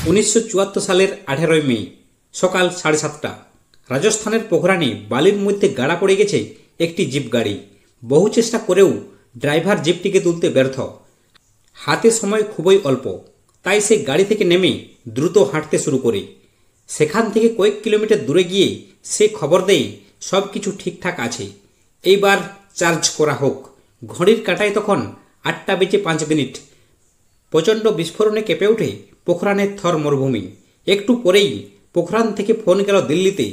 1974 সালের 18 মে সকাল 7:30টা রাজস্থানের পোখরানে বালির মধ্যে গাড়া পড়ে গেছে একটি জিপ গাড়ি। বহু চেষ্টা করেও ড্রাইভার জিপটিকে তুলতে ব্যর্থ। হাতে সময় খুবই অল্প, তাই সে গাড়ি থেকে নেমে দ্রুত হাঁটতে শুরু করে। সেখান থেকে কয়েক কিলোমিটার দূরে গিয়ে সে খবর দেয় সব কিছু ঠিকঠাক আছে, এইবার চার্জ করা হোক। ঘড়ির কাঁটায় তখন 8:05। প্রচণ্ড বিস্ফোরণে কেঁপে ওঠে পোখরানের থর মরুভূমি। একটু পরেই পোখরান থেকে ফোন গেল দিল্লিতে।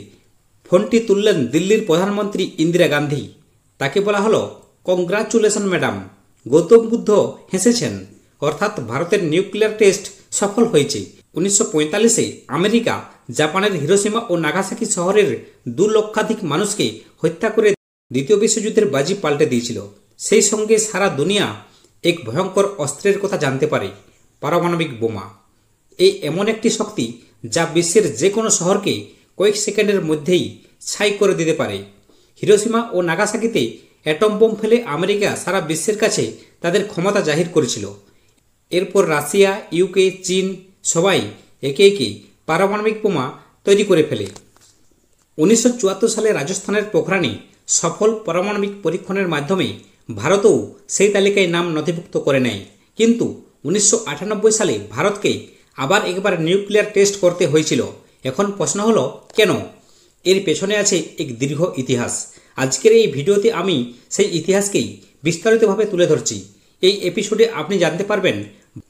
ফোনটি তুললেন দিল্লির প্রধানমন্ত্রী ইন্দিরা গান্ধী। তাকে বলা হলো, কংগ্রাচুলেশন ম্যাডাম। গৌতম বুদ্ধ হেসেছেন, অর্থাৎ ভারতের নিউক্লিয়ার টেস্ট সফল হয়েছে। 1945-এ আমেরিকা জাপানের হিরোশিমা ও নাগাসাকি শহরের 2 লক্ষাধিক মানুষকে হত্যা করে দ্বিতীয় বিশ্বযুদ্ধের বাজি পাল্টে দিয়েছিল। সেই সঙ্গে সারা দুনিয়া এক ভয়ঙ্কর অস্ত্রের কথা জানতে পারে, পারমাণবিক বোমা। এই এমন একটি শক্তি যা বিশ্বের যে কোনো শহরকে কয়েক সেকেন্ডের মধ্যেই ছাই করে দিতে পারে। হিরোশিমা ও নাগাসাকিতে অ্যাটম বোম ফেলে আমেরিকা সারা বিশ্বের কাছে তাদের ক্ষমতা জাহির করেছিল। এরপর রাশিয়া, ইউকে, চীন সবাই একে একে পারমাণবিক বোমা তৈরি করে ফেলে। 1974 সালে রাজস্থানের পোখরানে সফল পারমাণবিক পরীক্ষণের মাধ্যমে ভারতও সেই তালিকায় নাম নথিভুক্ত করে নেয়। কিন্তু 1998 সালে ভারতকে আবার একবার নিউক্লিয়ার টেস্ট করতে হয়েছিল। এখন প্রশ্ন হলো, কেন? এর পেছনে আছে এক দীর্ঘ ইতিহাস। আজকের এই ভিডিওতে আমি সেই ইতিহাসকেই বিস্তারিতভাবে তুলে ধরছি। এই এপিসোডে আপনি জানতে পারবেন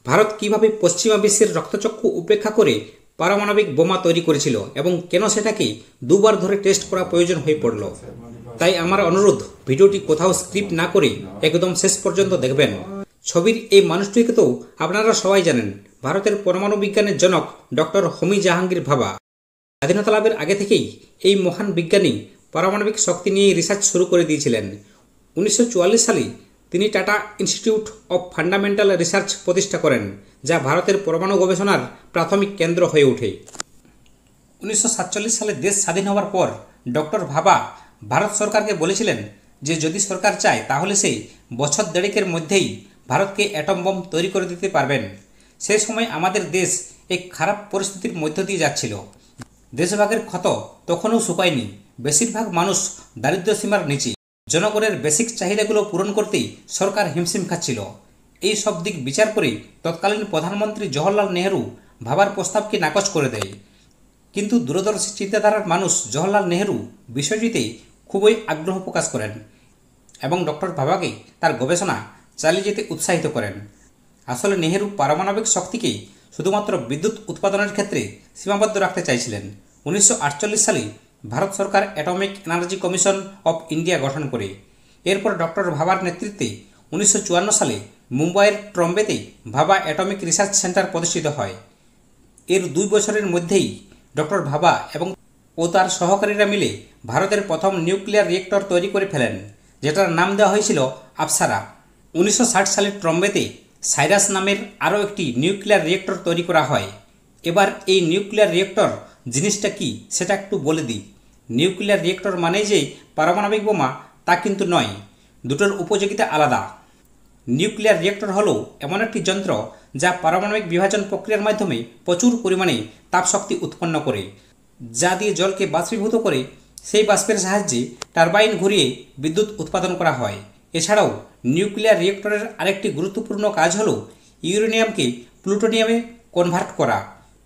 ভারত কিভাবে পশ্চিমা বিশ্বের রক্তচক্ষু উপেক্ষা করে পারমাণবিক বোমা তৈরি করেছিল এবং কেন সেটাকে 2 বার ধরে টেস্ট করা প্রয়োজন হয়ে পড়ল। তাই আমার অনুরোধ, ভিডিওটি কোথাও স্ক্রিপ্ট না করে একদম শেষ পর্যন্ত দেখবেন। ছবির এই মানুষটিকে তো আপনারা সবাই জানেন, ভারতের পরমাণু বিজ্ঞানের জনক ডক্টর হোমি জাহাঙ্গীর ভাবা। স্বাধীনতা লাভের আগে থেকেই এই মহান বিজ্ঞানী পারমাণবিক শক্তি নিয়ে রিসার্চ শুরু করে দিয়েছিলেন। 1944 সালে তিনি tata institute of fundamental research প্রতিষ্ঠা করেন, যা ভারতের পরমাণু গবেষণার প্রাথমিক কেন্দ্র হয়ে ওঠে। 1947 সালে দেশ স্বাধীন হওয়ার পর ডক্টর ভাবা ভারত সরকারকে বলেছিলেন যে যদি সরকার চায় তাহলে সে বছর দেড়েকের মধ্যেই ভারতকে অ্যাটম বোম তৈরি করে দিতে পারবেন। সেই সময় আমাদের দেশ এক খারাপ পরিস্থিতির মধ্য দিয়ে যাচ্ছিল। দেশভাগের ক্ষত তখনও শুকায়নি। বেশিরভাগ মানুষ দারিদ্র সীমার নিচে। জনগণের বেসিক চাহিদাগুলো পূরণ করতেই সরকার হিমশিম খাচ্ছিল। এই সব দিক বিচার করে তৎকালীন প্রধানমন্ত্রী জওহরলাল নেহরু ভাবার প্রস্তাবকে নাকচ করে দেয়। কিন্তু দূরদর্শী চিন্তাধারার মানুষ জওহরলাল নেহরু বিষয়টিতে খুবই আগ্রহ প্রকাশ করেন এবং ডক্টর ভাবাকে তার গবেষণা চালিয়ে যেতে উৎসাহিত করেন। আসলে নেহরু পারমাণবিক শক্তিকে শুধুমাত্র বিদ্যুৎ উৎপাদনের ক্ষেত্রে সীমাবদ্ধ রাখতে চাইছিলেন। 1948 সালে ভারত সরকার atomic energy commission of India গঠন করে। এরপর ডক্টর ভাবার নেতৃত্বে 1954 সালে মুম্বাইয়ের ট্রম্বেতে ভাবা অ্যাটমিক রিসার্চ সেন্টার প্রতিষ্ঠিত হয়। এর 2 বছরের মধ্যেই ডক্টর ভাবা এবং তার সহকারীরা মিলে ভারতের প্রথম নিউক্লিয়ার রিয়েক্টর তৈরি করে ফেলেন, যেটার নাম দেওয়া হয়েছিল আপসারা। 1960 সালে ট্রম্বেতে সাইরাস নামের আরও একটি নিউক্লিয়ার রিয়েক্টর তৈরি করা হয়। এবার এই নিউক্লিয়ার রিয়েক্টর জিনিসটা কি সেটা একটু বলে দিই। নিউক্লিয়ার রিয়েক্টর মানে যে পারমাণবিক বোমা তা কিন্তু নয়, দুটোর উপযোগিতা আলাদা। নিউক্লিয়ার রিয়েক্টর হলো এমন একটি যন্ত্র যা পারমাণবিক বিভাজন প্রক্রিয়ার মাধ্যমে প্রচুর পরিমাণে তাপশক্তি উৎপন্ন করে, যা দিয়ে জলকে বাষ্পীভূত করে সেই বাষ্পের সাহায্যে টারবাইন ঘুরিয়ে বিদ্যুৎ উৎপাদন করা হয়। এছাড়াও নিউক্লিয়ার রিয়েক্টরের আরেকটি গুরুত্বপূর্ণ কাজ হলো ইউরেনিয়ামকে প্লুটোনিয়ামে কনভার্ট করা।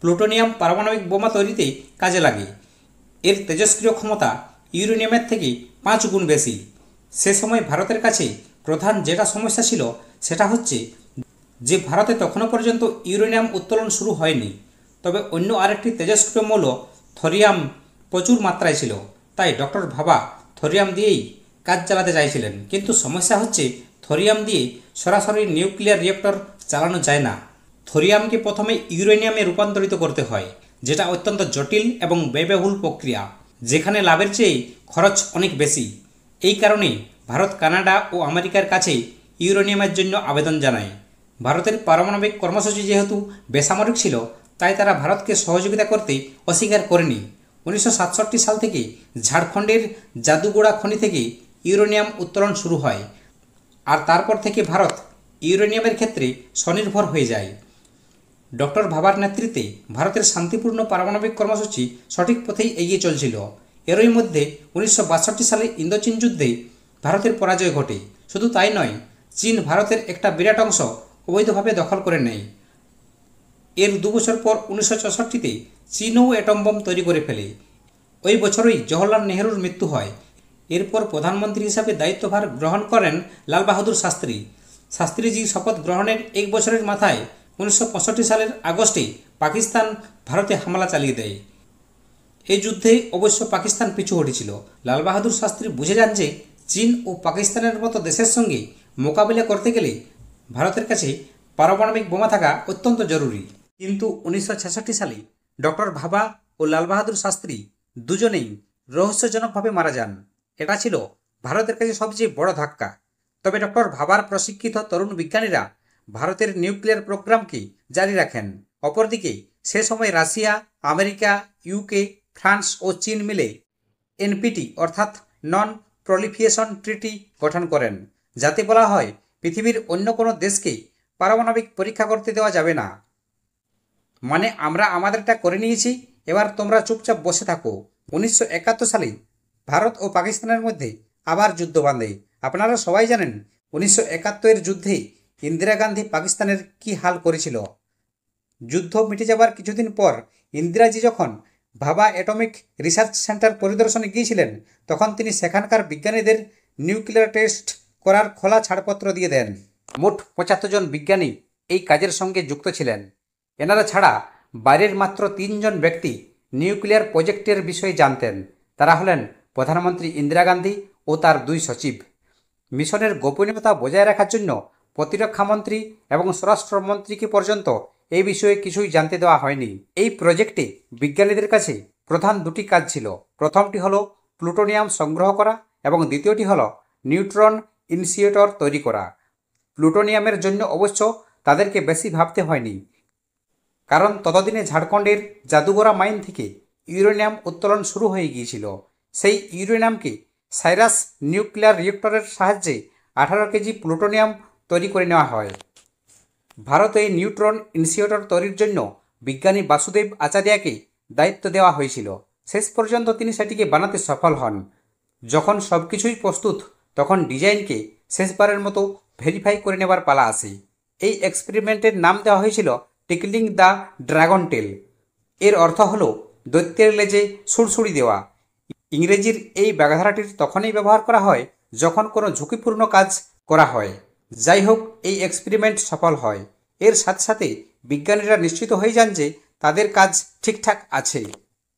প্লুটোনিয়াম পারমাণবিক বোমা তৈরিতে কাজে লাগে। এর তেজস্ক্রিয় ক্ষমতা ইউরেনিয়ামের থেকে 5 গুণ বেশি। সে সময় ভারতের কাছে প্রধান যেটা সমস্যা ছিল সেটা হচ্ছে যে ভারতে তখনও পর্যন্ত ইউরেনিয়াম উত্তোলন শুরু হয়নি। তবে অন্য আরেকটি তেজস্ক্রিয় মৌল থোরিয়াম প্রচুর মাত্রায় ছিল, তাই ডক্টর ভাবা থোরিয়াম দিয়েই কাজ চালাতে চাইছিলেন। কিন্তু সমস্যা হচ্ছে থোরিয়াম দিয়ে সরাসরি নিউক্লিয়ার রিয়েক্টর চালানো যায় না। থোরিয়ামকে প্রথমে ইউরেনিয়ামে রূপান্তরিত করতে হয়, যেটা অত্যন্ত জটিল এবং ব্যয়বহুল প্রক্রিয়া, যেখানে লাভের চেয়ে খরচ অনেক বেশি। এই কারণে ভারত কানাডা ও আমেরিকার কাছে ইউরেনিয়ামের জন্য আবেদন জানায়। ভারতের পারমাণবিক কর্মসূচি যেহেতু বেসামরিক ছিল, তাই তারা ভারতকে সহযোগিতা করতে অস্বীকার করেনি। 1967 সাল থেকে ঝাড়খণ্ডের জাদুগোড়া খনি থেকে ইউরেনিয়াম উত্তোলন শুরু হয়, আর তারপর থেকে ভারত ইউরেনিয়ামের ক্ষেত্রে স্বনির্ভর হয়ে যায়। ডক্টর ভাবার নেতৃত্বে ভারতের শান্তিপূর্ণ পারমাণবিক কর্মসূচি সঠিক পথেই এগিয়ে চলছিল। এরই মধ্যে 1962 সালে ইন্দোচীন যুদ্ধে ভারতের পরাজয় ঘটে। শুধু তাই নয়, চীন ভারতের একটা বিরাট অংশ অবৈধভাবে দখল করে নেয়। এর 2 বছর পর 1964-তে চীনও অ্যাটম বোম তৈরি করে ফেলে। ওই বছরই জওহরলাল নেহরুর মৃত্যু হয়। এরপর প্রধানমন্ত্রী হিসাবে দায়িত্বভার গ্রহণ করেন লাল বাহাদুর শাস্ত্রী। শাস্ত্রীজি শপথ গ্রহণের 1 বছরের মাথায় 1965 সালের আগস্টে পাকিস্তান ভারতে হামলা চালিয়ে দেয়। এই যুদ্ধে অবশ্য পাকিস্তান পিছু হটেছিল। লাল বাহাদুর শাস্ত্রী বুঝে যান যে চীন ও পাকিস্তানের মতো দেশের সঙ্গে মোকাবিলা করতে গেলে ভারতের কাছে পারমাণবিক বোমা থাকা অত্যন্ত জরুরি। কিন্তু 1966 সালে ডক্টর ভাবা ও লাল বাহাদুর শাস্ত্রী দুজনেই রহস্যজনকভাবে মারা যান। এটা ছিল ভারতের কাছে সবচেয়ে বড় ধাক্কা। তবে ডক্টর ভাবার প্রশিক্ষিত তরুণ বিজ্ঞানীরা ভারতের নিউক্লিয়ার প্রোগ্রামকে জারি রাখেন। অপরদিকে সে সময় রাশিয়া, আমেরিকা, ইউকে, ফ্রান্স ও চীন মিলে এনপিটি অর্থাৎ নন প্রলিফিয়েশন ট্রিটি গঠন করেন, যাতে বলা হয় পৃথিবীর অন্য কোনো দেশকে পারমাণবিক পরীক্ষা করতে দেওয়া যাবে না। মানে আমরা আমাদেরটা করে নিয়েছি, এবার তোমরা চুপচাপ বসে থাকো। 1971 সালে ভারত ও পাকিস্তানের মধ্যে আবার যুদ্ধ বাঁধে। আপনারা সবাই জানেন 1971-এর যুদ্ধে ইন্দিরা গান্ধী পাকিস্তানের কি হাল করেছিল। যুদ্ধ মিটে যাবার কিছুদিন পর ইন্দিরাজি যখন ভাবা অ্যাটমিক রিসার্চ সেন্টার পরিদর্শনে গিয়েছিলেন, তখন তিনি সেখানকার বিজ্ঞানীদের নিউক্লিয়ার টেস্ট করার খোলা ছাড়পত্র দিয়ে দেন। মোট 75 জন বিজ্ঞানী এই কাজের সঙ্গে যুক্ত ছিলেন। এনারা ছাড়া বাইরের মাত্র 3 জন ব্যক্তি নিউক্লিয়ার প্রজেক্টের বিষয়ে জানতেন। তারা হলেন প্রধানমন্ত্রী ইন্দিরা গান্ধী ও তার 2 সচিব। মিশনের গোপনীয়তা বজায় রাখার জন্য প্রতিরক্ষামন্ত্রী এবং স্বরাষ্ট্রমন্ত্রীকে পর্যন্ত এই বিষয়ে কিছুই জানতে দেওয়া হয়নি। এই প্রজেক্টে বিজ্ঞানীদের কাছে প্রধান 2টি কাজ ছিল। প্রথমটি হলো প্লুটোনিয়াম সংগ্রহ করা এবং দ্বিতীয়টি হলো নিউট্রন ইনিশিয়েটর তৈরি করা। প্লুটোনিয়ামের জন্য অবশ্য তাদেরকে বেশি ভাবতে হয়নি, কারণ ততদিনে ঝাড়খণ্ডের জাদুগোড়া মাইন থেকে ইউরেনিয়াম উত্তোলন শুরু হয়ে গিয়েছিল। সেই ইউরেনিয়ামকে সাইরাস নিউক্লিয়ার রিয়েক্টরের সাহায্যে 18 কেজি প্লুটোনিয়াম তৈরি করে নেওয়া হয়। ভারতে নিউট্রন ইনিশিয়েটর তৈরির জন্য বিজ্ঞানী বাসুদেব আচার্যকে দায়িত্ব দেওয়া হয়েছিল। শেষ পর্যন্ত তিনি সেটিকে বানাতে সফল হন। যখন সব কিছুই প্রস্তুত, তখন ডিজাইনকে শেষবারের মতো ভেরিফাই করে নেবার পালা আসে। এই এক্সপেরিমেন্টের নাম দেওয়া হয়েছিল টিকলিং দ্য ড্রাগন টেল। এর অর্থ হলো দৈত্যের লেজে সুড়সুড়ি দেওয়া। ইংরেজির এই ব্যাঘাধারাটির তখনই ব্যবহার করা হয় যখন কোনো ঝুঁকিপূর্ণ কাজ করা হয়। যাই হোক, এই এক্সপেরিমেন্ট সফল হয়। এর সাথে সাথে বিজ্ঞানীরা নিশ্চিত হয়ে যান যে তাদের কাজ ঠিকঠাক আছে।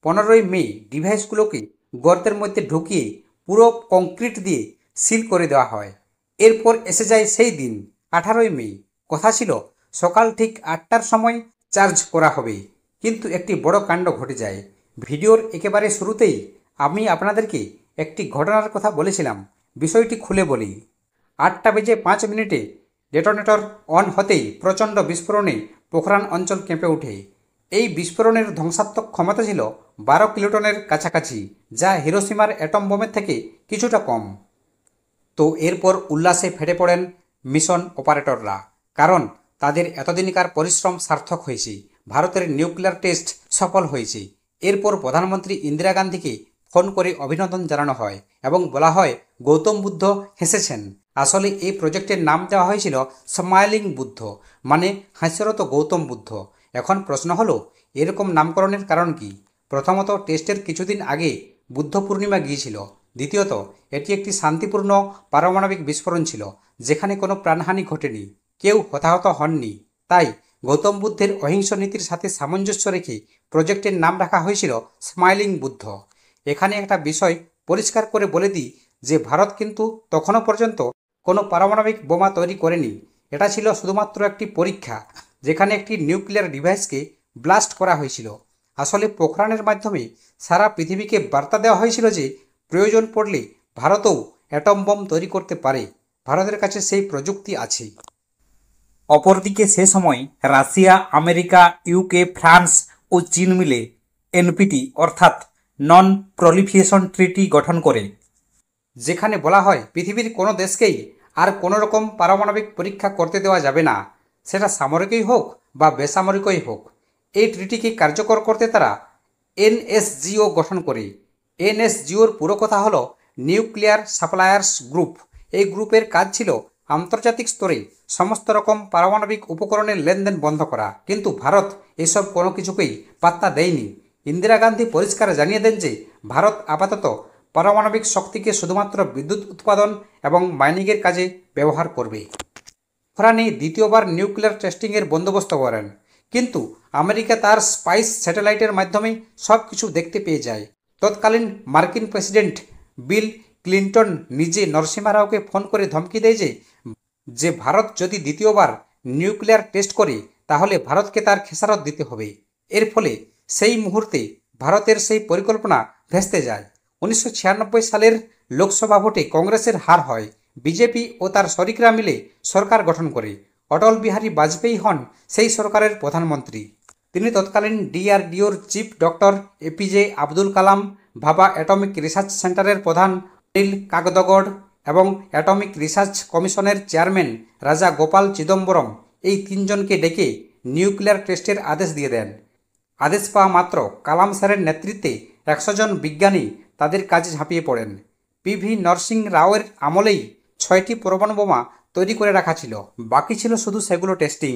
15ই মে ডিভাইসগুলোকে গর্তের মধ্যে ঢুকিয়ে পুরো কংক্রিট দিয়ে সিল করে দেওয়া হয়। এরপর এসে যায় সেই দিন 18ই মে। কথা ছিল সকাল ঠিক 8টার সময় চার্জ করা হবে, কিন্তু একটি বড় কাণ্ড ঘটে যায়। ভিডিওর একেবারে শুরুতেই আমি আপনাদেরকে একটি ঘটনার কথা বলেছিলাম, বিষয়টি খুলে বলি। 8:05 ডেটোনেটর অন হতেই প্রচণ্ড বিস্ফোরণে পোখরান অঞ্চল কেঁপে ওঠে। এই বিস্ফোরণের ধ্বংসাত্মক ক্ষমতা ছিল 12 কিলোটনের কাছাকাছি, যা হিরোশিমার অ্যাটম বোমের থেকে কিছুটা কম। তো এরপর উল্লাসে ফেটে পড়েন মিশন অপারেটররা, কারণ তাদের এতদিনকার পরিশ্রম সার্থক হয়েছে। ভারতের নিউক্লিয়ার টেস্ট সফল হয়েছে। এরপর প্রধানমন্ত্রী ইন্দিরা গান্ধীকে ফোন করে অভিনন্দন জানানো হয় এবং বলা হয় গৌতম বুদ্ধ হেসেছেন। আসলে এই প্রজেক্টের নাম দেওয়া হয়েছিল স্মাইলিং বুদ্ধ, মানে হাস্যরত গৌতম বুদ্ধ। এখন প্রশ্ন হলো, এরকম নামকরণের কারণ কি? প্রথমত, টেস্টের কিছুদিন আগে বুদ্ধ পূর্ণিমা গিয়েছিল। দ্বিতীয়ত, এটি একটি শান্তিপূর্ণ পারমাণবিক বিস্ফোরণ ছিল, যেখানে কোনো প্রাণহানি ঘটেনি, কেউ হতাহত হননি। তাই গৌতম বুদ্ধের অহিংস নীতির সাথে সামঞ্জস্য রেখে প্রজেক্টের নাম রাখা হয়েছিল স্মাইলিং বুদ্ধ। এখানে একটা বিষয় পরিষ্কার করে বলে দিই যে ভারত কিন্তু তখনও পর্যন্ত কোনো পারমাণবিক বোমা তৈরি করেনি। এটা ছিল শুধুমাত্র একটি পরীক্ষা, যেখানে একটি নিউক্লিয়ার ডিভাইসকে ব্লাস্ট করা হয়েছিল। আসলে পোখরানের মাধ্যমে সারা পৃথিবীকে বার্তা দেওয়া হয়েছিল যে প্রয়োজন পড়লে ভারতও অ্যাটম বোম তৈরি করতে পারে, ভারতের কাছে সেই প্রযুক্তি আছে। অপরদিকে সে সময় রাশিয়া, আমেরিকা, ইউকে, ফ্রান্স ও চীন মিলে এনপিটি অর্থাৎ নন প্রলিফিয়েশন ট্রিটি গঠন করে, যেখানে বলা হয় পৃথিবীর কোনো দেশকেই আর কোনো রকম পারমাণবিক পরীক্ষা করতে দেওয়া যাবে না। সেটা সামরিকই হোক বা বেসামরিকই হোক। এই ট্রিটিকে কার্যকর করতে তারা এনএসজিও গঠন করে। এনএসজিওর পুরো কথা হলো নিউক্লিয়ার সাপ্লায়ার্স গ্রুপ। এই গ্রুপের কাজ ছিল আন্তর্জাতিক স্তরে সমস্ত রকম পারমাণবিক উপকরণের লেনদেন বন্ধ করা, কিন্তু ভারত এসব কোনো কিছুকেই পাত্তা দেয়নি। ইন্দিরা গান্ধী পরিষ্কার জানিয়ে দেন যে ভারত আপাতত পারমাণবিক শক্তিকে শুধুমাত্র বিদ্যুৎ উৎপাদন এবং মাইনিংয়ের কাজে ব্যবহার করবে। পোখরানে দ্বিতীয়বার নিউক্লিয়ার টেস্টিংয়ের বন্দোবস্ত করেন, কিন্তু আমেরিকা তার স্পাইস স্যাটেলাইটের মাধ্যমে সব কিছু দেখতে পেয়ে যায়। তৎকালীন মার্কিন প্রেসিডেন্ট বিল ক্লিন্টন নিজে নরসিমহা রাওকে ফোন করে ধমকি দেয় যে ভারত যদি দ্বিতীয়বার নিউক্লিয়ার টেস্ট করে তাহলে ভারতকে তার খেসারত দিতে হবে। এর ফলে সেই মুহূর্তে ভারতের সেই পরিকল্পনা ভেস্তে যায়। 1996 সালের লোকসভা ভোটে কংগ্রেসের হার হয়। বিজেপি ও তার শরিকরা মিলে সরকার গঠন করে। অটল বিহারী বাজপেয়ী হন সেই সরকারের প্রধানমন্ত্রী। তিনি তৎকালীন ডিআরডিওর chief doctor APJ Abdul Kalam, ভাবা অ্যাটমিক রিসার্চ সেন্টারের প্রধান অনিল কাকদগড় এবং অ্যাটমিক রিসার্চ কমিশনের চেয়ারম্যান রাজা গোপাল চিদম্বরম, এই তিনজনকে ডেকে নিউক্লিয়ার টেস্টের আদেশ দিয়ে দেন। আদেশ পাওয়া মাত্র কালাম স্যারের নেতৃত্বে 100 জন বিজ্ঞানী তাদের কাজে ঝাঁপিয়ে পড়েন। পিভি নরসিংহ রাওয়ের আমলেই 6টি পরমাণু বোমা তৈরি করে রাখা ছিল, বাকি ছিল শুধু সেগুলো টেস্টিং।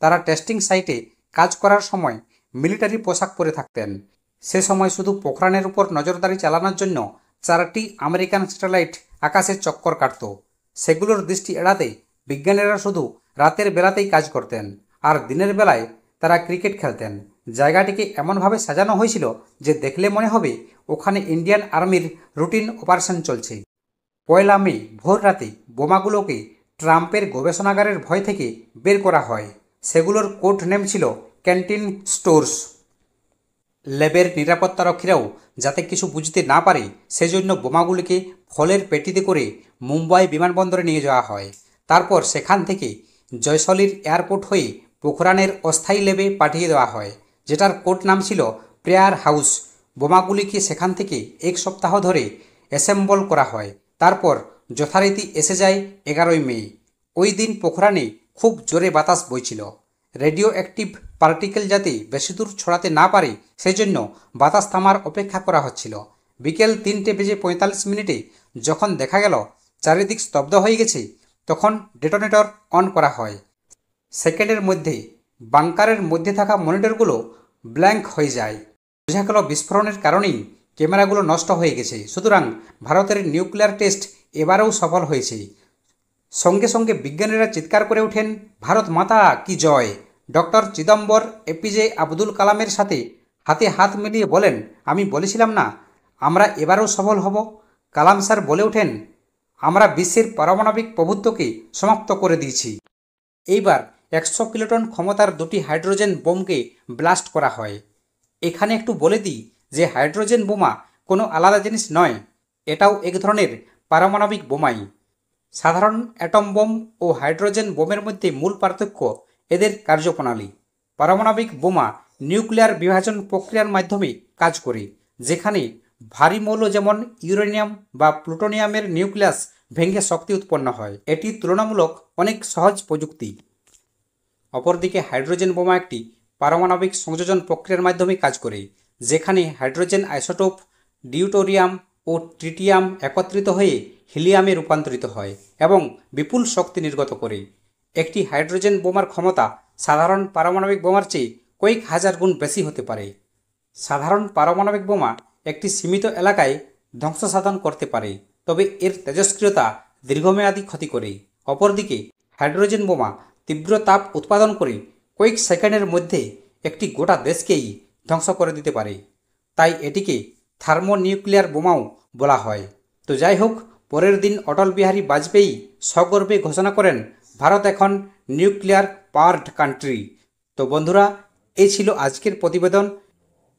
তারা টেস্টিং সাইটে কাজ করার সময় মিলিটারি পোশাক পরে থাকতেন। সে সময় শুধু পোখরানের উপর নজরদারি চালানোর জন্য 4টি আমেরিকান স্যাটেলাইট আকাশে চক্কর কাটত। সেগুলোর দৃষ্টি এড়াতে বিজ্ঞানীরা শুধু রাতের বেলাতেই কাজ করতেন, আর দিনের বেলায় তারা ক্রিকেট খেলতেন। জায়গাটিকে এমনভাবে সাজানো হয়েছিল যে দেখলে মনে হবে ওখানে ইন্ডিয়ান আর্মির রুটিন অপারেশন চলছে। 1 মে ভোর রাতে বোমাগুলোকে ট্রাম্পের গবেষণাগারের ভয় থেকে বের করা হয়। সেগুলোর কোড নেম ছিল ক্যান্টিন স্টোরস। ল্যাবের নিরাপত্তারক্ষীরাও যাতে কিছু বুঝতে না পারে সেজন্য বোমাগুলিকে ফলের পেটিতে করে মুম্বাই বিমানবন্দরে নিয়ে যাওয়া হয়। তারপর সেখান থেকে জয়সলির এয়ারপোর্ট হয়ে পোখরানের অস্থায়ী ল্যাবে পাঠিয়ে দেওয়া হয়, যেটার কোড নাম ছিল প্রেয়ার হাউস। বোমাগুলিকে সেখান থেকে 1 সপ্তাহ ধরে অ্যাসেম্বল করা হয়। তারপর যথারীতি এসে যায় 11 মে। ওই দিন পোখরানে খুব জোরে বাতাস বইছিল। রেডিও অ্যাক্টিভ পার্টিকেল যাতে বেশি দূর ছড়াতে না পারে সেজন্য বাতাস থামার অপেক্ষা করা হচ্ছিল। বিকেল 3:45 যখন দেখা গেল চারিদিক স্তব্ধ হয়ে গেছে, তখন ডেটোনেটর অন করা হয়। সেকেন্ডের মধ্যে বাংকারের মধ্যে থাকা মনিটরগুলো ব্ল্যাঙ্ক হয়ে যায়। বোঝা গেল বিস্ফোরণের কারণেই ক্যামেরাগুলো নষ্ট হয়ে গেছে। সুতরাং ভারতের নিউক্লিয়ার টেস্ট এবারেও সফল হয়েছে। সঙ্গে সঙ্গে বিজ্ঞানীরা চিৎকার করে ওঠেন, ভারত মাতা কি জয়। ডক্টর চিদম্বর এপিজে আব্দুল কালামের সাথে হাতে হাত মিলিয়ে বলেন, আমি বলেছিলাম না আমরা এবারেও সফল হব। কালাম স্যার বলে ওঠেন, আমরা বিশ্বের পারমাণবিক প্রভুত্বকে সমাপ্ত করে দিয়েছি। এইবার 100 কিলোটন ক্ষমতার 2টি হাইড্রোজেন বোমকে ব্লাস্ট করা হয়। এখানে একটু বলে দিই যে হাইড্রোজেন বোমা কোনো আলাদা জিনিস নয়, এটাও এক ধরনের পারমাণবিক বোমাই। সাধারণ অ্যাটম বোম ও হাইড্রোজেন বোমের মধ্যে মূল পার্থক্য এদের কার্যপ্রণালী। পারমাণবিক বোমা নিউক্লিয়ার বিভাজন প্রক্রিয়ার মাধ্যমে কাজ করে, যেখানে ভারী মৌল যেমন ইউরেনিয়াম বা প্লুটোনিয়ামের নিউক্লিয়াস ভেঙে শক্তি উৎপন্ন হয়। এটি তুলনামূলক অনেক সহজ প্রযুক্তি। অপরদিকে হাইড্রোজেন বোমা একটি পারমাণবিক সংযোজন প্রক্রিয়ার মাধ্যমে কাজ করে, যেখানে হাইড্রোজেন আইসোটোপ ডিউটোরিয়াম ও ট্রিটিয়াম একত্রিত হয়ে হিলিয়ামে রূপান্তরিত হয় এবং বিপুল শক্তি নির্গত করে। একটি হাইড্রোজেন বোমার ক্ষমতা সাধারণ পারমাণবিক বোমার চেয়ে কয়েক হাজার গুণ বেশি হতে পারে। সাধারণ পারমাণবিক বোমা একটি সীমিত এলাকায় ধ্বংস সাধন করতে পারে, তবে এর তেজস্ক্রিয়তা দীর্ঘমেয়াদী ক্ষতি করে। অপরদিকে হাইড্রোজেন বোমা তীব্র তাপ উৎপাদন করে কয়েক সেকেন্ডের মধ্যে একটি গোটা দেশকেই ধ্বংস করে দিতে পারে। তাই এটিকে থার্মোনিউক্লিয়ার বোমাও বলা হয়। তো যাই হোক, পরের দিন অটল বিহারী বাজপেয়ী সগর্বে ঘোষণা করেন, ভারত এখন নিউক্লিয়ার পাওয়ার্ড কান্ট্রি। তো বন্ধুরা, এই ছিল আজকের প্রতিবেদন।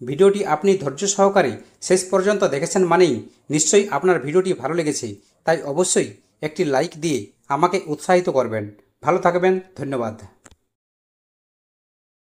ভিডিওটি আপনি ধৈর্য সহকারে শেষ পর্যন্ত দেখেছেন মানেই নিশ্চয়ই আপনার ভিডিওটি ভালো লেগেছে। তাই অবশ্যই একটি লাইক দিয়ে আমাকে উৎসাহিত করবেন। ভালো থাকবেন, ধন্যবাদ।